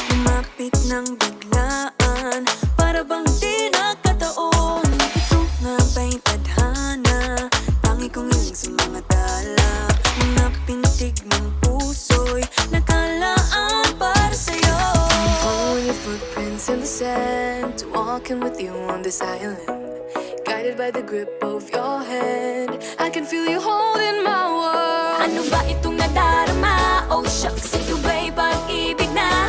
Lumapit ng biglaan, para bang di nagkataon. Ito nga ba'y tadhana, tangi kong hiling sa mga tala. Mga pintig ng puso'y nakalaan para sa'yo. Following your footprints in the sand, walking with you on this island, guided by the grip of your hand. I can feel you holding my world. Ano ba itong nadarama? Oh shucks, ito ba'y pag-ibig na?